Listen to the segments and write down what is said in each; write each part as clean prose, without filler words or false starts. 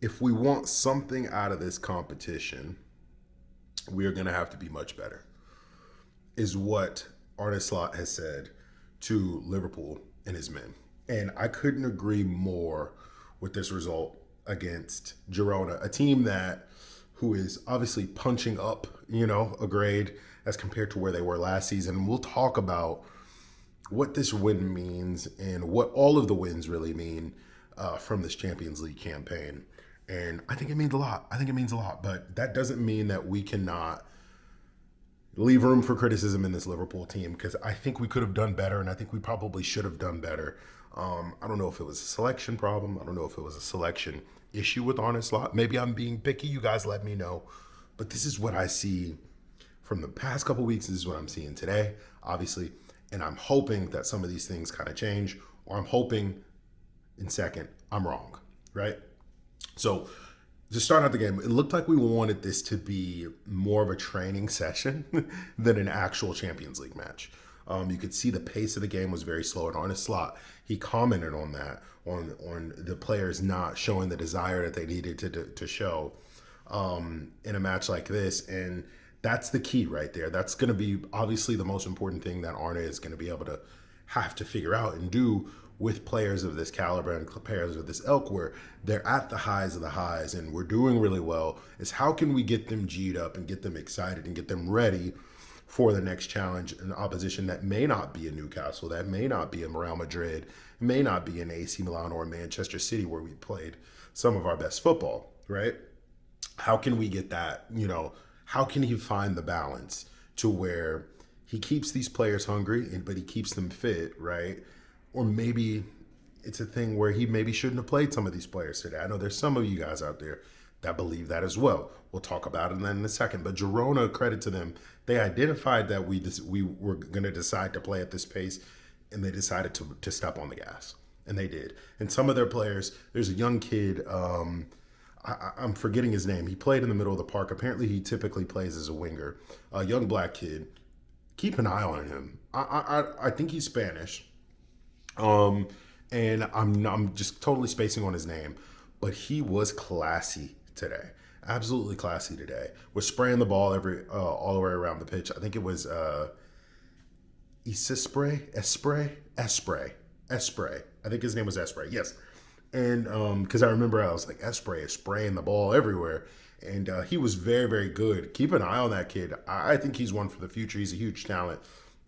if we want something out of this competition, we are going to have to be much better, is what Arne Slot has said to Liverpool and his men. And I couldn't agree more with this result against Girona, a team that who is obviously punching up, a grade as compared to where they were last season. And we'll talk about what this win means and what all of the wins really mean from this Champions League campaign. And I think it means a lot. But that doesn't mean that we cannot leave room for criticism in this Liverpool team, because I think we could have done better, and I think we probably should have done better. I don't know if it was a selection problem. I don't know if it was a selection issue with Arne Slot. Maybe I'm being picky. You guys let me know. But this is what I see from the past couple weeks. This is what I'm seeing today, obviously. And I'm hoping that some of these things kind of change, or I'm hoping in second, I'm wrong, right? So to start out the game, it looked like we wanted this to be more of a training session than an actual Champions League match. You could see the pace of the game was very slow. And Arne Slot, he commented on that, on the players not showing the desire that they needed to show in a match like this. And that's the key right there. That's going to be obviously the most important thing that Arne is going to be able to have to figure out and do with players of this caliber and players of this ilk, where they're at the highs of the highs and we're doing really well, is how can we get them G'd up and get them excited and get them ready for the next challenge, an opposition that may not be a Newcastle, that may not be a Real Madrid, may not be an AC Milan or Manchester City, where we played some of our best football, right? How can we get that, how can he find the balance to where he keeps these players hungry, but he keeps them fit, right? Or maybe it's a thing where he maybe shouldn't have played some of these players today. I know there's some of you guys out there that believe that as well. We'll talk about it then in a second. But Girona, credit to them, they identified that we were going to decide to play at this pace, and they decided to step on the gas, and they did. And some of their players, there's a young kid, I'm forgetting his name. He played in the middle of the park. Apparently, he typically plays as a winger. A young black kid. Keep an eye on him. I think he's Spanish. And I'm just totally spacing on his name, but he was classy today. Absolutely classy today. Was spraying the ball all the way around the pitch. I think it was Espray. I think his name was Espray. Yes. And because I remember I was like, Espray is spraying the ball everywhere. And he was very, very good. Keep an eye on that kid. I think he's one for the future. He's a huge talent.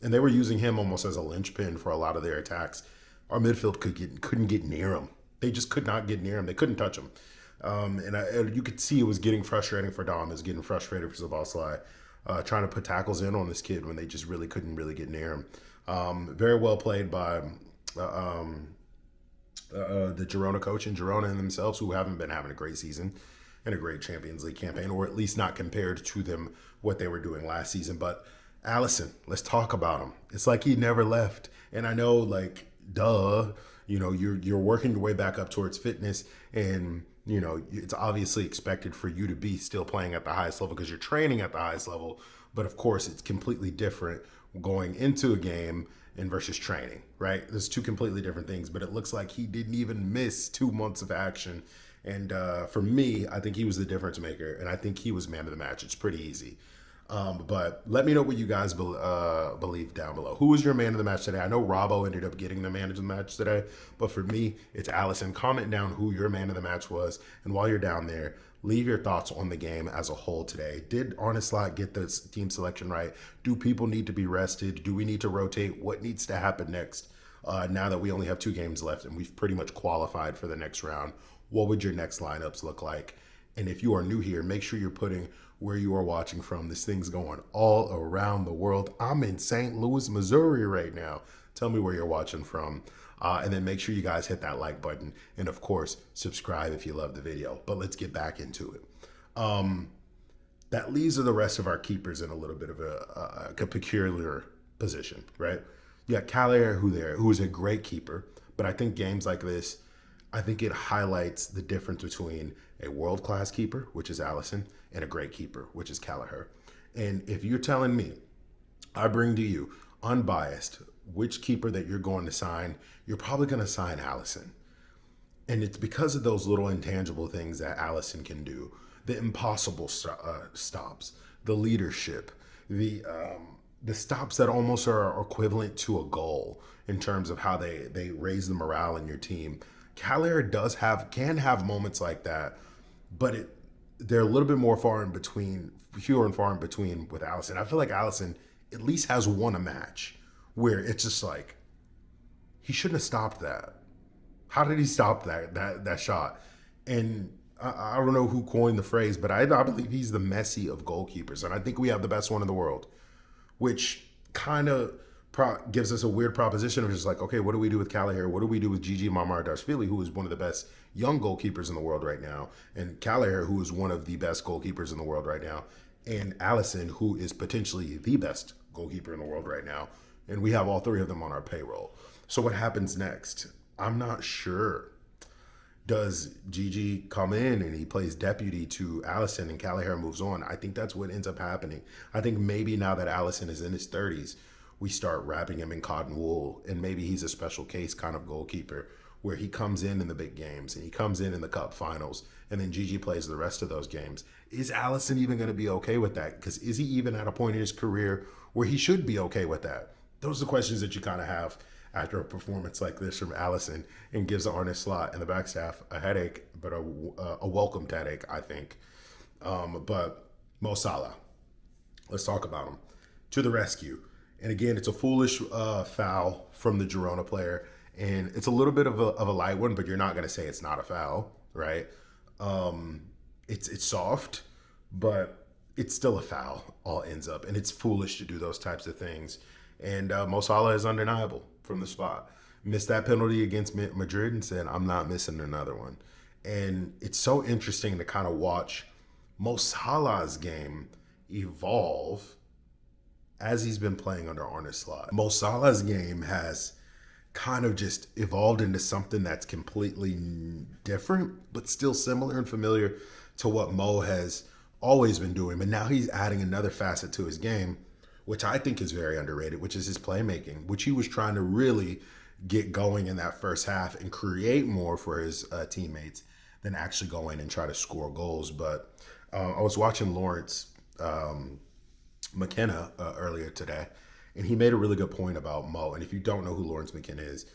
And they were using him almost as a linchpin for a lot of their attacks. Our midfield couldn't get near him. They just could not get near him. They couldn't touch him. And you could see it was getting frustrating for Dom. It was getting frustrating for Szoboszlai, trying to put tackles in on this kid when they just couldn't really get near him. Very well played by the Girona coach and Girona and themselves, who haven't been having a great season and a great Champions League campaign, or at least not compared to them what they were doing last season. But Alisson, let's talk about him. It's like he never left. And I know, like, duh, you're working your way back up towards fitness, and it's obviously expected for you to be still playing at the highest level because you're training at the highest level. But of course, it's completely different going into a game and versus training, right? There's two completely different things. But it looks like he didn't even miss 2 months of action. And for me, I think he was the difference maker, and I think he was man of the match. It's pretty easy. But let me know what you guys believe down below. Who was your man of the match today? I know Robbo ended up getting the man of the match today, but for me, it's Alisson. Comment down who your man of the match was, and while you're down there, leave your thoughts on the game as a whole today. Did Arne Slot get the team selection right? Do people need to be rested? Do we need to rotate? What needs to happen next? Now that we only have 2 games left and we've pretty much qualified for the next round, what would your next lineups look like? And if you are new here, make sure you're putting where you are watching from. This thing's going all around the world. I'm in St. Louis, Missouri right now. Tell me where you're watching from. And then make sure you guys hit that like button. And of course, subscribe if you love the video. But let's get back into it. That leaves the rest of our keepers in a little bit of a peculiar position, right? You got Calier, who is a great keeper. But I think games like this, I think it highlights the difference between a world-class keeper, which is Alisson, and a great keeper, which is Callagher. And if you're telling me, I bring to you, unbiased, which keeper that you're going to sign, you're probably going to sign Alisson. And it's because of those little intangible things that Allison can do. The impossible stops, the leadership, the stops that almost are equivalent to a goal in terms of how they raise the morale in your team. Callagher can have moments like that, but they're a little bit more fewer and far in between with Allison. I feel like Allison at least has won a match where it's just like, he shouldn't have stopped that. How did he stop that shot? And I don't know who coined the phrase, but I believe he's the Messi of goalkeepers. And I think we have the best one in the world, which kind of gives us a weird proposition of just like, okay, what do we do with Callagher? What do we do with Gigi Mamardashvili, who is one of the best young goalkeepers in the world right now, and Callagher, who is one of the best goalkeepers in the world right now, and Allison, who is potentially the best goalkeeper in the world right now. And we have all three of them on our payroll. So what happens next? I'm not sure. Does Gigi come in and he plays deputy to Allison and Callagher moves on? I think that's what ends up happening. I think maybe now that Allison is in his 30s, we start wrapping him in cotton wool, and maybe he's a special case kind of goalkeeper where he comes in the big games and he comes in the cup finals, and then Gigi plays the rest of those games. Is Allison even going to be okay with that? Because is he even at a point in his career where he should be okay with that? Those are the questions that you kind of have after a performance like this from Allison, and gives Arne Slot and the back staff a headache, but a welcomed headache, I think. But Mo Salah, let's talk about him. To the rescue. And again, it's a foolish foul from the Girona player, and it's a little bit of a light one, but you're not going to say it's not a foul, right? It's soft, but it's still a foul, all ends up, and it's foolish to do those types of things. And Mo Salah is undeniable from the spot. Missed that penalty against Madrid and said, I'm not missing another one. And it's so interesting to kind of watch Mo Salah's game evolve as he's been playing under Arne Slot. Mo Salah's game has kind of just evolved into something that's completely different, but still similar and familiar to what Mo has always been doing. But now he's adding another facet to his game, which I think is very underrated, which is his playmaking, which he was trying to really get going in that first half and create more for his teammates than actually go in and try to score goals. But I was watching Lawrence McKenna earlier today, and he made a really good point about Mo. And if you don't know who Lawrence McKenna is,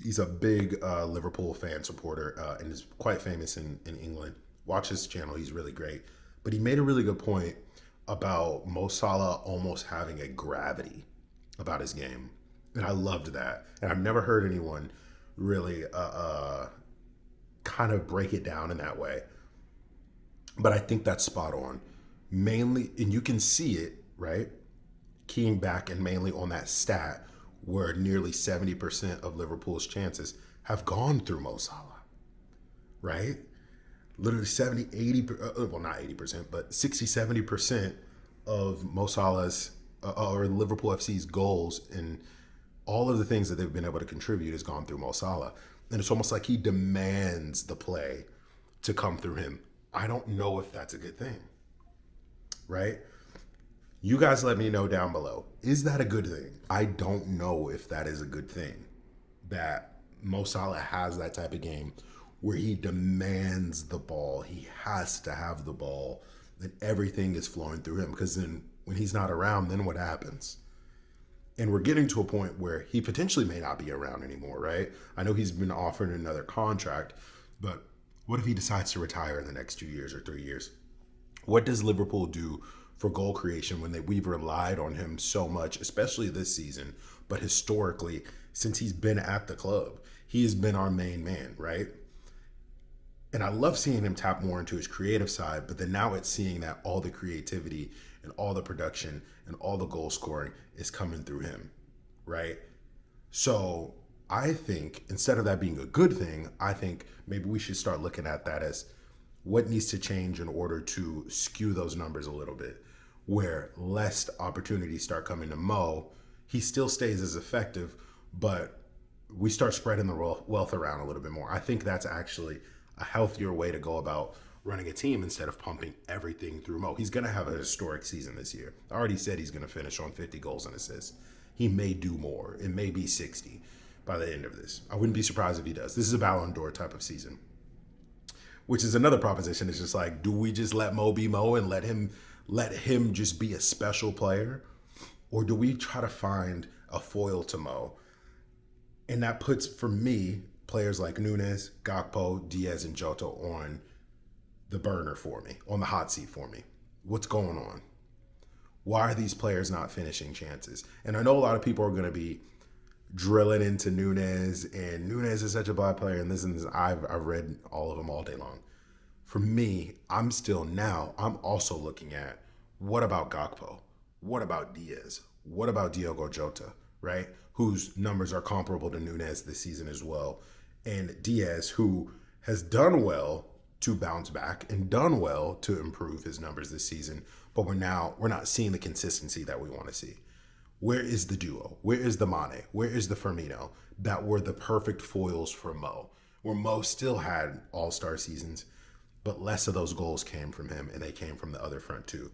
he's a big Liverpool fan supporter and is quite famous in England. Watch his channel. He's really great. But he made a really good point about Mo Salah almost having a gravity about his game. And I loved that. And I've never heard anyone really kind of break it down in that way. But I think that's spot on. Mainly, and you can see it, right? Keying back and mainly on that stat where nearly 70% of Liverpool's chances have gone through Mo Salah, right? Literally 70, 80, well, not 80%, but 60, 70% of Mo Salah's or Liverpool FC's goals and all of the things that they've been able to contribute has gone through Mo Salah. And it's almost like he demands the play to come through him. I don't know if that's a good thing, right? You guys let me know down below. Is that a good thing? I don't know if that is a good thing, that Mo Salah has that type of game where he demands the ball. He has to have the ball, that everything is flowing through him, because then when he's not around, then what happens? And we're getting to a point where he potentially may not be around anymore, right? I know he's been offered another contract, but what if he decides to retire in the next 2 years or 3 years? What does Liverpool do for goal creation when we've relied on him so much, especially this season, but historically, since he's been at the club? He has been our main man, right? And I love seeing him tap more into his creative side, but then now it's seeing that all the creativity and all the production and all the goal scoring is coming through him, right? So I think instead of that being a good thing, I think maybe we should start looking at that as what needs to change in order to skew those numbers a little bit, where less opportunities start coming to Mo. He still stays as effective, but we start spreading the wealth around a little bit more. I think that's actually a healthier way to go about running a team instead of pumping everything through Mo. He's going to have a historic season this year. I already said he's going to finish on 50 goals and assists. He may do more. It may be 60. by the end of this. I wouldn't be surprised if he does. This is a Ballon d'Or type of season, which is another proposition. It's just like, do we just let Mo be Mo and let him just be a special player? Or do we try to find a foil to Mo? And that puts, for me, players like Núñez, Gakpo, Diaz, and Jota on the burner for me, on the hot seat for me. What's going on? Why are these players not finishing chances? And I know a lot of people are going to be drilling into Núñez, and Núñez is such a bad player, and this and this. I've read all of them all day long. For me, I'm also looking at, what about Gakpo? What about Diaz? What about Diogo Jota, right? Whose numbers are comparable to Núñez this season as well. And Diaz, who has done well to bounce back and done well to improve his numbers this season, but we're not seeing the consistency that we want to see. Where is the duo? Where is the Mane? Where is the Firmino that were the perfect foils for Mo? Where Mo still had all-star seasons, but less of those goals came from him, and they came from the other front too.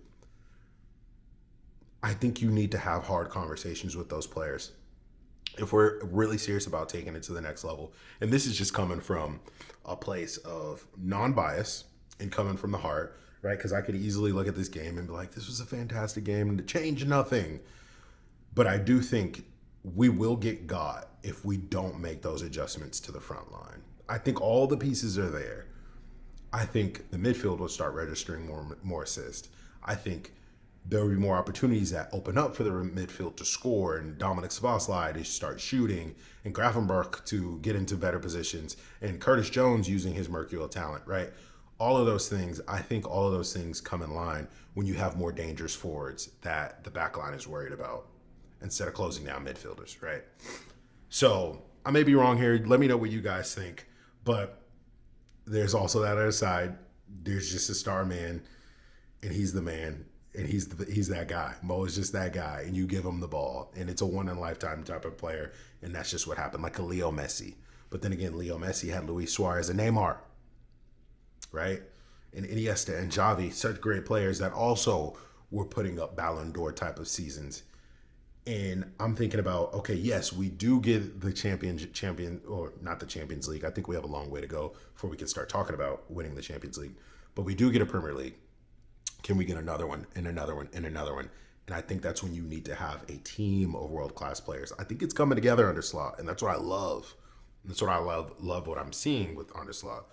I think you need to have hard conversations with those players if we're really serious about taking it to the next level. And this is just coming from a place of non-bias and coming from the heart, right? Because I could easily look at this game and be like, this was a fantastic game and to change nothing. But I do think we will get got if we don't make those adjustments to the front line. I think all the pieces are there. I think the midfield will start registering more assists. I think there will be more opportunities that open up for the midfield to score, and Dominic Szoboszlai to start shooting, and Gravenberch to get into better positions, and Curtis Jones using his mercurial talent, right? All of those things, I think all of those things come in line when you have more dangerous forwards that the back line is worried about, instead of closing down midfielders, right? So I may be wrong here. Let me know what you guys think. But there's also that other side. There's just a star man, and he's the man, and he's that guy. Mo is just that guy, and you give him the ball, and it's a one-in-a-lifetime type of player, and that's just what happened, like a Leo Messi. But then again, Leo Messi had Luis Suarez and Neymar, right? And Iniesta and Xavi, such great players that also were putting up Ballon d'Or type of seasons. And I'm thinking about, okay, yes, we do get the champion, or not the Champions League. I think we have a long way to go before we can start talking about winning the Champions League. But we do get a Premier League. Can we get another one and another one and another one? And I think that's when you need to have a team of world-class players. I think it's coming together under Slot, and that's what I love. That's what I love what I'm seeing with Arne Slot.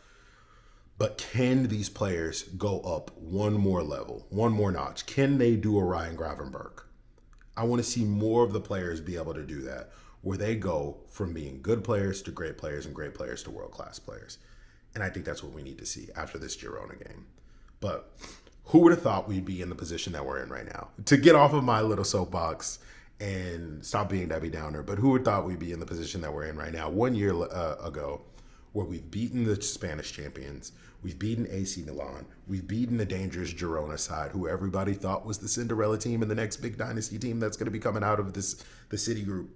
But can these players go up one more level, one more notch? Can they do a Ryan Gravenberch? I want to see more of the players be able to do that, where they go from being good players to great players and great players to world-class players. And I think that's what we need to see after this Girona game. But who would have thought we'd be in the position that we're in right now? To get off of my little soapbox and stop being Debbie Downer, but who would have thought we'd be in the position that we're in right now 1 year ago, where we've beaten the Spanish champions, we've beaten AC Milan, we've beaten the dangerous Girona side, who everybody thought was the Cinderella team and the next big dynasty team that's going to be coming out of the City group.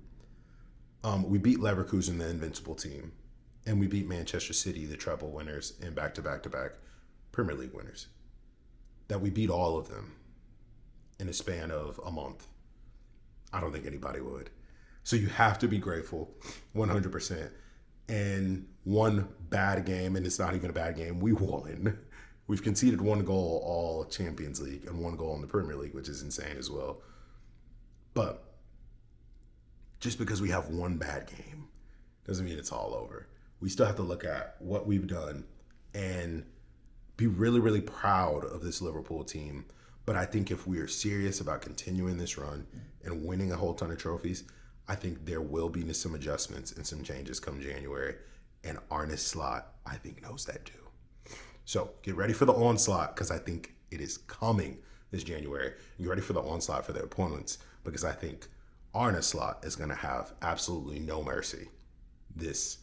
We beat Leverkusen, the invincible team, and we beat Manchester City, the treble winners, and back-to-back-to-back Premier League winners. That we beat all of them in a span of a month. I don't think anybody would. So you have to be grateful, 100%. And one bad game, and it's not even a bad game, we won. We've conceded one goal all Champions League and one goal in the Premier League, which is insane as well. But just because we have one bad game doesn't mean it's all over. We still have to look at what we've done and be really, really proud of this Liverpool team. But I think if we are serious about continuing this run and winning a whole ton of trophies, I think there will be some adjustments and some changes come January. And Arne Slot, I think, knows that too. So get ready for the onslaught, because I think it is coming this January. Get ready for the onslaught for their opponents, because I think Arne Slot is going to have absolutely no mercy this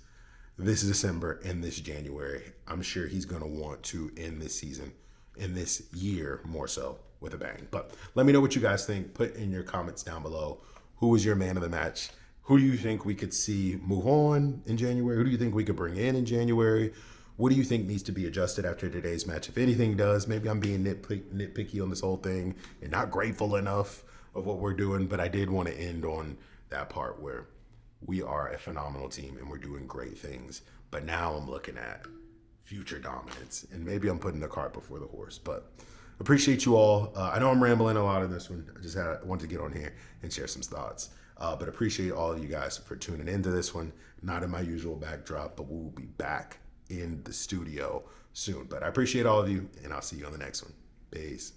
December and this January. I'm sure he's going to want to end this season, in this year more so, with a bang. But let me know what you guys think. Put in your comments down below. Who was your man of the match? Who do you think we could see move on in January? Who do you think we could bring in January? What do you think needs to be adjusted after today's match? If anything does, maybe I'm being nitpicky on this whole thing and not grateful enough of what we're doing, but I did want to end on that part where we are a phenomenal team and we're doing great things. But now I'm looking at future dominance, and maybe I'm putting the cart before the horse. But appreciate you all. I know I'm rambling a lot in this one. I wanted to get on here and share some thoughts. But appreciate all of you guys for tuning into this one. Not in my usual backdrop, but we will be back in the studio soon. But I appreciate all of you, and I'll see you on the next one. Peace.